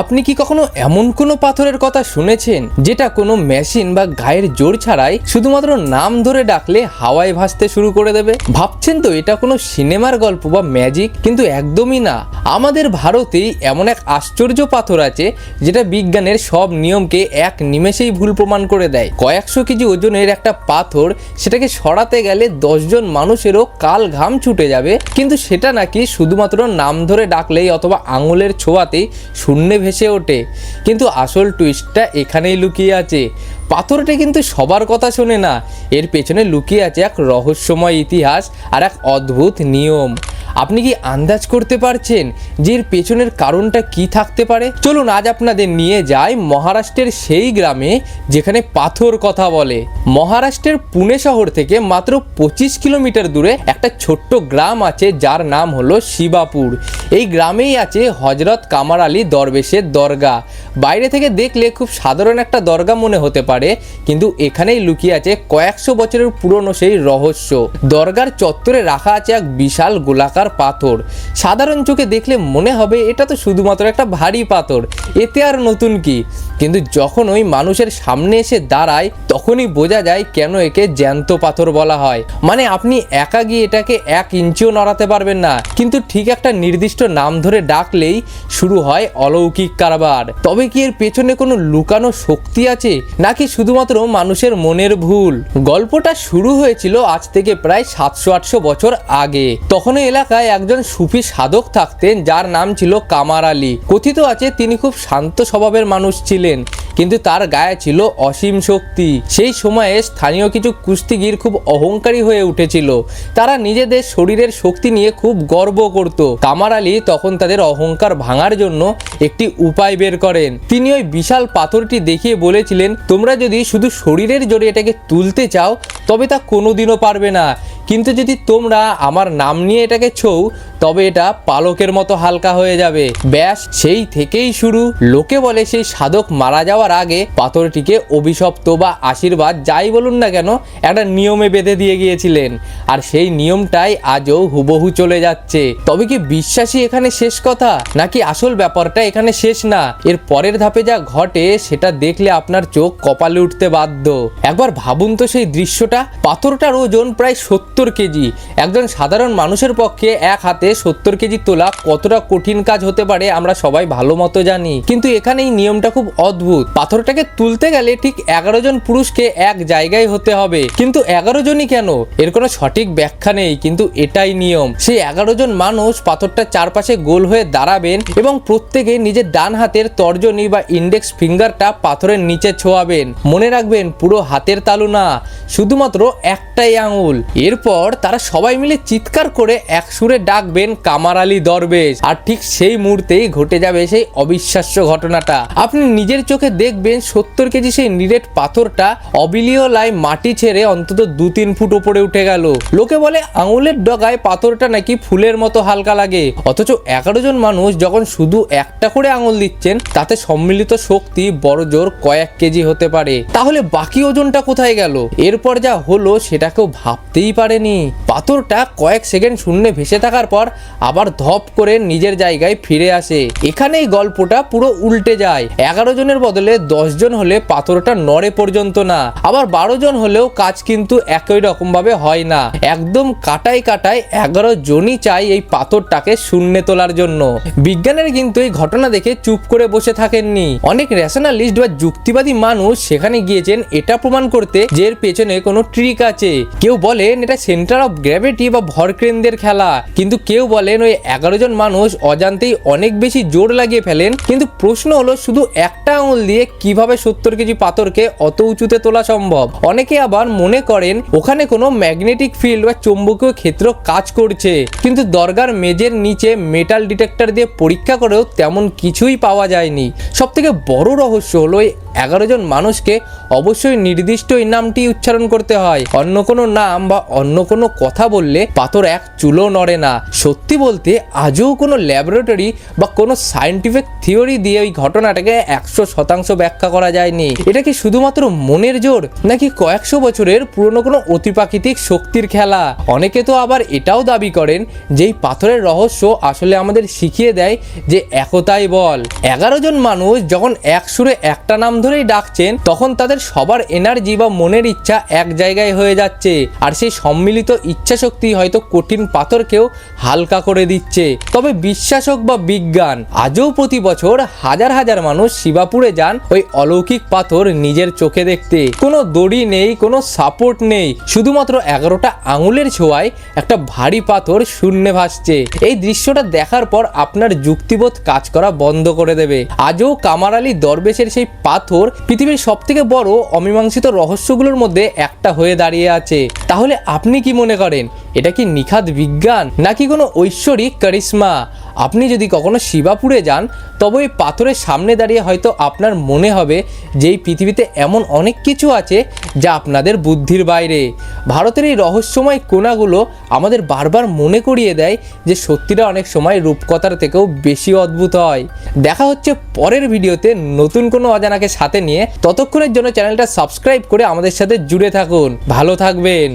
আপনি কি কখনো এমন কোনো পাথরের কথা শুনেছেন যেটা কোনো মেশিন বা গায়ের জোর ছাড়াই শুধুমাত্র নাম ধরে ডাকলে হাওয়ায় ভাসতে শুরু করে দেবে? ভাবছেন তো এটা কোনো সিনেমার গল্প বা ম্যাজিক, কিন্তু একদমই না। আমাদের ভারতেই এমন এক আশ্চর্য পাথর আছে যেটা বিজ্ঞানের সব নিয়মকে এক নিমেষেই ভুল প্রমাণ করে দেয়। কয়েকশো কেজি ওজনের একটা পাথর, সেটাকে সরাতে গেলে 10 জন মানুষেরও কাল ঘাম ছুটে যাবে, কিন্তু সেটা নাকি শুধুমাত্র নাম ধরে ডাকলেই অথবা আঙুলের ছোঁয়াতেই শূন্যে ভেসে ওঠে। কিন্তু আসল টুইস্টটা এখানেই লুকিয়ে আছে। পাথরটা কিন্তু সবার কথা শোনে না, এর পেছনে লুকিয়ে আছে এক রহস্যময় ইতিহাস আর এক অদ্ভুত নিয়ম। আপনি কি আন্দাজ করতে পারছেন যে এর পেছনের কারণটা কি থাকতে পারে? চলুন আজ আপনাদের নিয়ে যাই মহারাষ্ট্রের সেই গ্রামে যেখানে পাথর কথা বলে। মহারাষ্ট্রের পুনে শহর থেকে মাত্র 25 কিলোমিটার দূরে একটা ছোট্ট গ্রাম আছে যার নাম হলো শিবাপুর। এই গ্রামেই আছে হজরত কামার আলী দরবেশের দরগা। বাইরে থেকে দেখলে খুব সাধারণ একটা দরগা মনে হতে পারে, কিন্তু এখানেই লুকিয়ে আছে কয়েকশো বছরের পুরনো সেই রহস্য। দরগার চত্বরে রাখা আছে এক বিশাল গোলাকার পাথর। সাধারণ চোখে দেখলে মনে হবে এটা তো শুধুমাত্র একটা ভারী পাথর, এতে আর নতুন কি। কিন্তু যখন ওই মানুষের সামনে এসে দাঁড়ায় তখনই বোঝা যায় কেন একে জ্যান্ত পাথর বলা হয়। মানে আপনি একা গিয়ে এটাকে 1 ইঞ্চিও নড়াতে পারবেন না, কিন্তু ঠিক একটা নির্দিষ্ট নাম ধরে ডাকলেই শুরু হয় অলৌকিক কারবার। তবে কি এর পেছনে কোনো লুকানো শক্তি আছে, নাকি শুধুমাত্র মানুষের মনের ভুল? গল্পটা শুরু হয়েছিল আজ থেকে প্রায় 700-800 বছর আগে। তখন এলাকায় একজন সুফি সাধক থাকতেন যার নাম ছিল কামার আলী। কথিত আছে তিনি খুব শান্ত স্বভাবের মানুষ ছিলেন, কিন্তু তার গায়ে ছিল অসীম শক্তি। সেই সময়ে স্থানীয় কিছু কুস্তিগির খুব অহংকারী হয়ে উঠেছিল। তারা নিজেদের শরীরের শক্তি নিয়ে খুব গর্ব করত। কামার আলী তখন তাদের অহংকার ভাঙার জন্য একটি উপায় বের করেন। তিনি ওই বিশাল পাথরটি দেখিয়ে বলেছিলেন, তোমরা যদি শুধু শরীরের জোরে এটাকে তুলতে চাও তবে তা কোনোদিনও পারবে না, কিন্তু যদি তোমরা আমার নাম নিয়ে এটাকে ছোও তবে এটা পালকের মতো হালকা হয়ে যাবে। ব্যাস, সেই থেকেই শুরু। লোকে বলে সেই সাধক মারা যাওয়ার আগে পাথরটিকে অভিশপ্ত বা আশীর্বাদ যাই বলুন না কেন একটা নিয়মে বেঁধে দিয়ে গিয়েছিলেন, আর সেই নিয়মটাই আজও হুবহু চলে যাচ্ছে। তবে কি বিশ্বাসই এখানে শেষ কথা, নাকি আসল ব্যাপারটা এখানে শেষ না? এর পরের ধাপে যা ঘটে সেটা দেখলে আপনার চোখ কপালে উঠতে বাধ্য। একবার ভাবুন তো সেই দৃশ্যটা। পাথরটার ওজন প্রায় 70 কেজি। একজন সাধারণ মানুষের পক্ষে এক হাতে 70 কেজি তোলা কতটা কঠিন কাজ হতে পারে আমরা সবাই ভালো মতো জানি, কিন্তু এখানে এই নিয়মটা খুব অদ্ভুত। পাথরটাকে তুলতে গেলে ঠিক 11 জন পুরুষকে এক জায়গায় হতে হবে, কিন্তু 11 জনই কেন এর কোনো সঠিক ব্যাখ্যা নেই, কিন্তু এটাই নিয়ম। সেই 11 জন মানুষ পাথরটার চারপাশে গোল হয়ে দাঁড়াবেন এবং প্রত্যেকে নিজের ডান হাতের তর্জনী বা ইন্ডেক্স ফিঙ্গারটা পাথরের নিচে ছোঁয়াবেন। মনে রাখবেন, পুরো হাতের তালু না, শুধুমাত্র একটাই আঙুল। এরপর তারা সবাই মিলে চিৎকার করে এক সুরে ডাকবেন কামার আলী দরবেশ, আর ঠিক সেই মুহূর্তেই ঘটে যাবে সেই অবিশ্বাস্য ঘটনাটা। আপনি নিজের চোখে দেখবেন 70 কেজি সেই নিরেট পাথরটা অবিলীয়লায় মাটি ছেড়ে অন্তত 2-3 ফুট উপরে উঠে গেল। লোকে বলে আঙুলের ডগায় পাথরটা নাকি ফুলের মতো হালকা লাগে, অথচ 11 জন মানুষ যখন শুধু একটা করে আঙুল দিচ্ছেন তাতে সম্মিলিত শক্তি বড় জোর কয়েক কেজি হতে পারে। তাহলে বাকি ওজনটা কোথায় গেল? এরপর যা হলো সেটা কেউ ভাবতেই পারেনি। পাথরটা কয়েক সেকেন্ড শূন্যে ভেসে থাকার পর আবার ধপ করে নিজের জায়গায় ফিরে আসে। এখানেই গল্পটা পুরো উল্টে যায়। 11 জনের বদলে 10 জন হলে পাথরটা নড়ে পর্যন্ত না, আবার 12 জন হলেও কাজ কিন্তু একই রকম ভাবে হয় না। একদম কাটায় 11 জনই চাই এই পাথরটাকে শূন্যে তোলার জন্য। বিজ্ঞানের কিন্তু এই ঘটনা দেখে চুপ করে বসে থাকেননি। অনেক ন্যাশনালিস্ট বা যুক্তিবাদী মানুষ সেখানে গিয়েছেন এটা প্রমাণ করতে যে এর পেছনে কোনো ট্রিক আছে। কেউ বলেন এটা সেন্টার অফ গ্র্যাভিটি বা ভরকেন্দ্রের খেলা, কিন্তু কেউ বলেন ওই 11 জন মানুষ অজান্তেই অনেক বেশি জোর লাগিয়ে ফেলেন। কিন্তু প্রশ্ন হলো, শুধু একটা আঙুল দিয়ে কিভাবে 70 কেজি পাথরকে অত উঁচুতে তোলা সম্ভব? অনেকে আবার মনে করেন ওখানে কোনো ম্যাগনেটিক ফিল্ড বা চৌম্বকীয় ক্ষেত্র কাজ করছে, কিন্তু দরগার মেজের নিচে মেটাল ডিটেক্টর দিয়ে পরীক্ষা করেও তেমন কিছুই পাওয়া যায়নি। সব থেকে বড় রহস্য হলো এই 11 জন মানুষকে অবশ্যই নির্দিষ্ট এই নামটি উচ্চারণ করতে হয়। অন্য কোনো নাম বা অন্য কোনো কথা বললে পাথর এক চুলো নড়ে না। সত্যি বলতে আজও কোনো ল্যাবরেটরি বা কোনো সায়েন্টিফিক থিওরি দিয়ে ওই ঘটনাটাকে 100% ব্যাখ্যা করা যায়নি। এটা কি শুধুমাত্র মনের জোর, নাকি কয়েকশো বছরের পুরনো কোনো অতিপ্রাকৃতিক শক্তির খেলা? অনেকে তো আবার এটাও দাবি করেন যে এই পাথরের রহস্য আসলে আমাদের শিখিয়ে দেয় যে একতাই বল। 11 জন মানুষ যখন এক সুরে একটা নাম ধরেই ডাকছেন, তখন তাদের সবার এনার্জি বা মনের ইচ্ছা এক জায়গায় হয়ে যাচ্ছে। আর সেই সম্মিলিত ইচ্ছা শক্তি হয়তো কঠিন পাথরকেও হালকা করে দিচ্ছে। তবে বিশ্বাস হোক বা বিজ্ঞান, আজও প্রতি বছর হাজার হাজার মানুষ শিবাপুরে যান ওই অলৌকিক পাথর নিজের চোখে দেখতে। কোনো দড়ি নেই, কোনো সাপোর্ট নেই, শুধুমাত্র 11টা আঙুলের ছোঁয়ায় একটা ভারী পাথর শূন্যে ভাসছে। এই দৃশ্যটা দেখার পর আপনার যুক্তিবোধ কাজ করা বন্ধ করে দেবে। আজও কামার আলী দরবেশের সেই পাথর পৃথিবীর সবথেকে বড় অমীমাংসিত রহস্যগুলোর মধ্যে একটা হয়ে দাঁড়িয়ে আছে। তাহলে আপনি কি মনে করেন, এটা কি নিখাত বিজ্ঞান নাকি কোনো ঐশ্বরিক কারিশমা? আপনি যদি কখনো শিবাপুরে যান, তবে ওই পাথরের সামনে দাঁড়িয়ে হয়তো আপনার মনে হবে যে এই পৃথিবীতে এমন অনেক কিছু আছে যা আপনাদের বুদ্ধির বাইরে। ভারতের এই রহস্যময় কোণাগুলো আমাদের বারবার মনে করিয়ে দেয় যে সত্যিটা অনেক সময় রূপকথার থেকেও বেশি অদ্ভুত হয়। দেখা হচ্ছে পরের ভিডিওতে নতুন কোনো অজানাকে সাথে নিয়ে। ততক্ষণের জন্য চ্যানেলটা সাবস্ক্রাইব করে আমাদের সাথে জুড়ে থাকুন। ভালো থাকবেন।